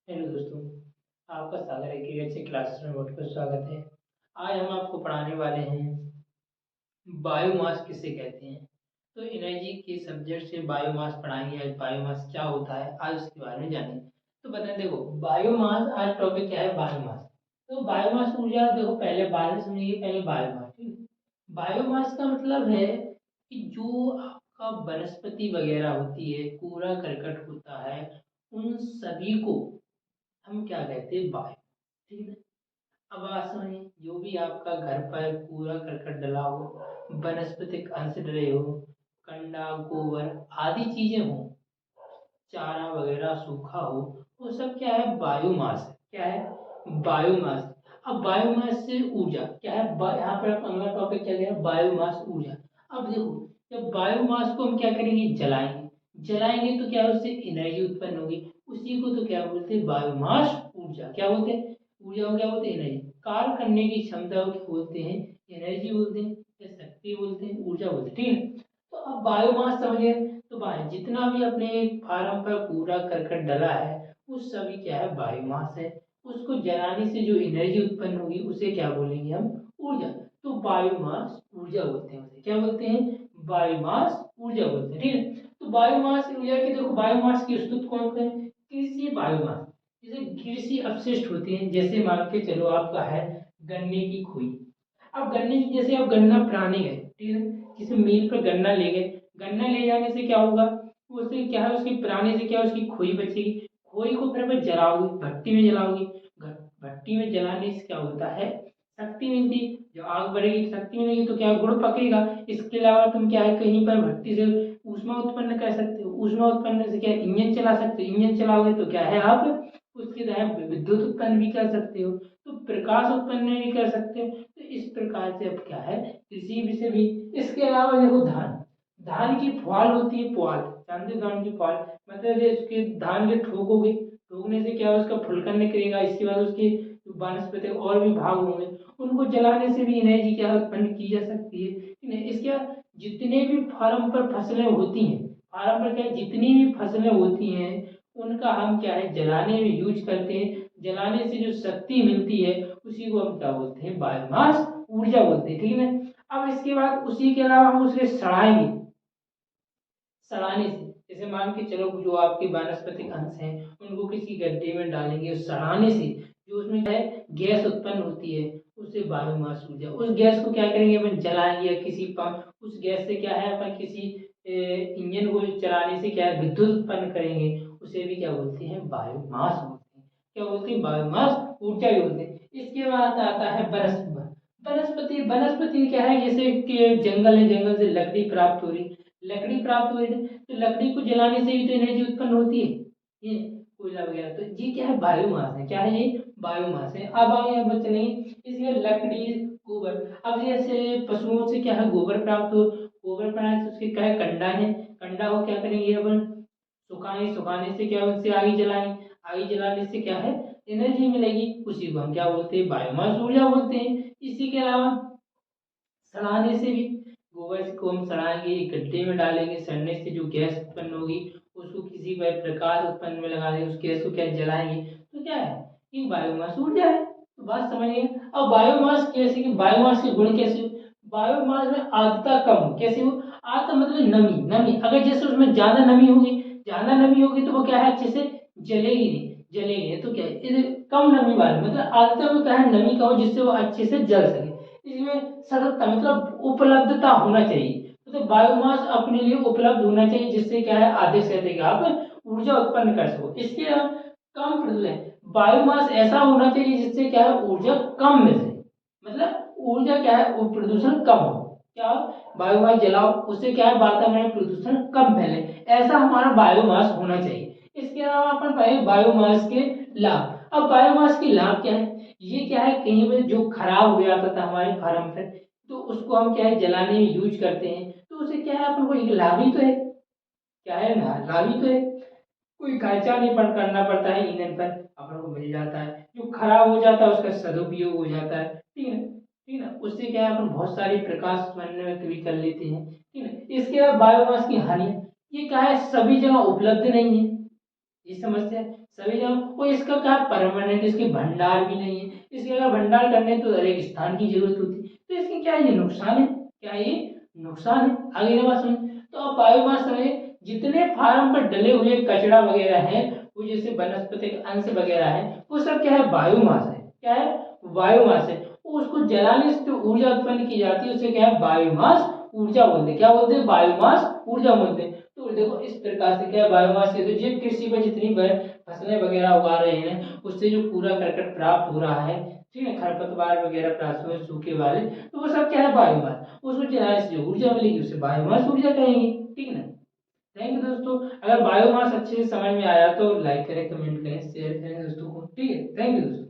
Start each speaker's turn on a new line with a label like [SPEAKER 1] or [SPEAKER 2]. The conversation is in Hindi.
[SPEAKER 1] हेलो दोस्तों, आपका सागर एग्रीकल्चर क्लासेस में बहुत बहुत स्वागत है। आज हम आपको पढ़ाने वाले हैं बायोमास किसे कहते हैं। तो एनर्जी के सब्जेक्ट से बायोमास पढ़ाएंगे। आज बायोमास क्या होता है, आज उसके बारे में जानेंगे। तो बताएं, देखो बायोमास आज टॉपिक क्या है, बायोमास। तो बायोमास ऊर्जा, देखो पहले बारे में समझिए, पहले बायोमास। ठीक है, बायोमास का मतलब है कि जो आपका वनस्पति वगैरह होती है, कूड़ा करकट होता है, उन सभी को हम क्या कहते हैं, बायो। ठीक है, अब बात समझिए, जो भी आपका घर पर कूड़ा करकट डला हो, वनस्पतिक अंश डले हो, कंडा गोबर आदि चीजें हो, चारा वगैरह सूखा हो, वो सब क्या है, बायोमास है। क्या है, बायोमास। अब बायोमास से ऊर्जा क्या है, यहाँ पर अगला टॉपिक क्या गया, बायोमास ऊर्जा। अब देखो, जब बायोमास को हम क्या करेंगे, जलाएंगे। जलाएंगे तो क्या है, उससे एनर्जी उत्पन्न होगी। उसी को तो क्या बोलते हैं, बायोमास ऊर्जा। क्या बोलते हैं, ऊर्जा को क्या बोलते हैं, एनर्जी। कार्य करने की क्षमता को क्या बोलते हैं, एनर्जी बोलते हैं, या शक्ति बोलते हैं, ऊर्जा बोलते हैं। ठीक है, तो अब बायोमास समझिए। तो भाई जितना भी अपने फार्म पर कूड़ा करकट डला है, उस सभी क्या है, बायोमास है। उसको जलाने से जो एनर्जी उत्पन्न होगी उसे क्या बोलेंगे हम, ऊर्जा। तो बायोमास ऊर्जा बोलते हैं, उसे क्या बोलते हैं, बायोमास ऊर्जा बोलते हैं। ठीक है, तो बायोमास ऊर्जा की देखो, बायोमास की स्रोत कौन कौन है, कृषि बायोमास। जैसे कृषि अपशिष्ट होते हैं, जैसे मान के चलो आपका है गन्ने की खोई। अब गन्ने की, जैसे अब गन्ना प्राणी है, ठीक है, किसी मिल पर गन्ना ले गए, गन्ना ले जाने से क्या होगा, उससे क्या है, उसकी प्राणी से क्या है, उसकी खोई बचेगी। खोई को फिर आप जलाओगे, भट्टी में जलाओगे। भट्टी में जलाने से क्या होता है, शक्ति मिलती। जब आग बढ़ेगी तो शक्ति मिलेगी, तो क्या गुड़ पकेगा। इसके अलावा तुम क्या है, कहीं पर भट्टी से ऊष्मा उत्पन्न कर सकते हो। ऊष्मा उत्पन्न से क्या है, इंजन चला सकते हो। इंजन चलाओगे तो क्या है, आप उसके द्वारा विद्युत उत्पन्न भी कर सकते हो, तो प्रकाश उत्पन्न भी कर सकते हो। तो इस प्रकार से अब क्या है, कृषि विषय भी। इसके अलावा देखो धान, धान की फुआल होती है, पुआल जानते हो, धान की फुआल मतलब ये उसके धान के ठोकोगे, ठोकने से क्या है, उसका फुलकन निकलेगा। इसके बाद उसके जो वनस्पति और भी भाग होंगे, उनको जलाने से भी एनर्जी क्या है, उत्पन्न की जा सकती है। ठीक है, इसके बाद जितने भी फार्म पर फसलें होती हैं, फार्म पर क्या है, जितनी भी फसलें होती हैं, उनका हम क्या है, जलाने में यूज करते हैं। जलाने से जो शक्ति मिलती है, उसी को हम क्या बोलते हैं, बायोमास ऊर्जा बोलते हैं। ठीक है, अब इसके बाद उसी के अलावा हम उसे सड़ाएंगे। सड़ाने से, जैसे मान के चलो जो आपके वानस्पतिक अंश हैं, उनको किसी गड्ढे में डालेंगे, उस सड़ाने से जो उसमें क्या है, गैस उत्पन्न होती है, उसे बायोमास ऊर्जा। उस गैस को क्या करेंगे, अपन जलाएंगे, या किसी पंप, उस गैस से क्या है, अपन किसी इंजन को चलाने से क्या है, विद्युत उत्पन्न करेंगे। उसे भी क्या बोलते हैं, बायोमास बोलते हैं। क्या बोलते हैं, बायोमास ऊर्जा भी बोलते हैं। इसके बाद आता है वनस्पति। वनस्पति, वनस्पति क्या है, जैसे कि जंगल है, जंगल से लकड़ी प्राप्त हो रही, लकड़ी प्राप्त हो रही है, तो लकड़ी को जलाने से भी तो एनर्जी उत्पन्न होती है, ये कोयला वगैरह। तो ये क्या है, बायोमास है। क्या है, ये बायोमास है। अब आगे हम बात चलेंगे, इसमें लकड़ी, गोबर। अब जैसे पशुओं से क्या है, गोबर प्राप्त हो, गोबर बनाने से उसके क्या है, कंडा है। कंडा को क्या करेंगे अपन, सुखाएंगे, सुखाने से क्या, उनसे आग जलाएंगे। आग जलाने से क्या है, एनर्जी मिलेगी। उसी को हम क्या बोलते हैं, बायोमास ऊर्जा बोलते हैं। इसी के अलावा सड़ाने से भी, गोबर को हम सड़ाएंगे, एक गड्ढे में डालेंगे, सड़ने से जो गैस उत्पन्न होगी, उसको किसी पर प्रकाश उत्पन्न में लगा देंगे, उस गैस को क्या जलाएंगे, तो क्या है, ये बायोमास ऊर्जा है। तो बात समझिए। अब बायोमास कैसे, कि बायोमास के गुण कैसे हो, बायोमास में आर्द्रता कम हो। कैसे हो, आर्द्रता मतलब नमी, नमी अगर जैसे उसमें ज्यादा नमी होगी, ज्यादा नमी होगी तो वो क्या है, अच्छे से जलेगी नहीं, जलेगी नहीं। तो क्या है, कम नमी वाले मतलब आर्द्रता में क्या है, नमी का हो, जिससे वो अच्छे से जल सके। इसमें सततता मतलब उपलब्धता होना चाहिए, मतलब बायोमास अपने लिए उपलब्ध होना चाहिए, जिससे क्या है, अधिक से अधिक आप ऊर्जा उत्पन्न कर सको। इसके कम प्रदूषण, बायोमास ऐसा होना चाहिए जिससे क्या है, ऊर्जा कम मिले, मतलब ऊर्जा क्या है, वो प्रदूषण कम हो। क्या, बायोमास जलाओ, उससे क्या है, वातावरण में प्रदूषण कम फैले, ऐसा हमारा बायोमास होना चाहिए। इसके अलावा अपन पाए बायोमास के लाभ। अब बायोमास के लाभ क्या है, ये क्या है, कहीं पर जो खराब हो जाता था हमारे फार्म पर, तो उसको हम क्या है, जलाने में यूज करते हैं, तो उसे क्या है, अपन को एक लाभ ही तो है। क्या है ना, लाभ ही तो है, कोई खर्चा नहीं करना पड़ता है, ईंधन पर अपन को मिल जाता है। जो खराब हो जाता है उसका सदुपयोग हो जाता है। ठीक है, ठीक है ना, उससे क्या है, अपन बहुत सारी प्रकाश उत्पन्न भी कर लेते हैं। ठीक है, इसके बाद बायोमास की हानि, ये क्या है, सभी जगह उपलब्ध नहीं है, ये समस्या है सभी जगह। और इसका क्या परमानेंट इसके भंडार भी नहीं है, इसके अगर भंडार करने तो हर एक स्थान की जरूरत होती है, तो इसके क्या ये नुकसान है, क्या ये नुकसान है। आगे की बात समझ। तो अब बायोमास में जितने फार्म पर डले हुए कचरा वगैरह है, वो जैसे वनस्पतिक अंश वगैरह है, वो सब क्या है, बायोमास है। क्या है, बायोमास है। उसको जलाने से जो ऊर्जा उत्पन्न की जाती है उसे क्या है, बायोमास ऊर्जा बोलते हैं। क्या बोलते हैं, बायोमास ऊर्जा बोलते हैं। तो देखो इस प्रकार से क्या है, बायोमास के तो जिन कृषि पर जितनी फसलें वगैरह उगा रहे हैं उससे जो कूड़ा करकट प्राप्त हो रहा है, ठीक है, खरपतवार वगैरह प्राप्त हुए सूखे वाले, तो वो सब क्या है, बायोमास। उसको जलाने से जो ऊर्जा मिलेगी उसे बायोमास ऊर्जा कहेंगे। ठीक है ना। थैंक यू दोस्तों। अगर बायोमास अच्छे से समझ में आया तो लाइक करें, कमेंट करें, शेयर करें दोस्तों को। ठीक है, थैंक यू दोस्तों।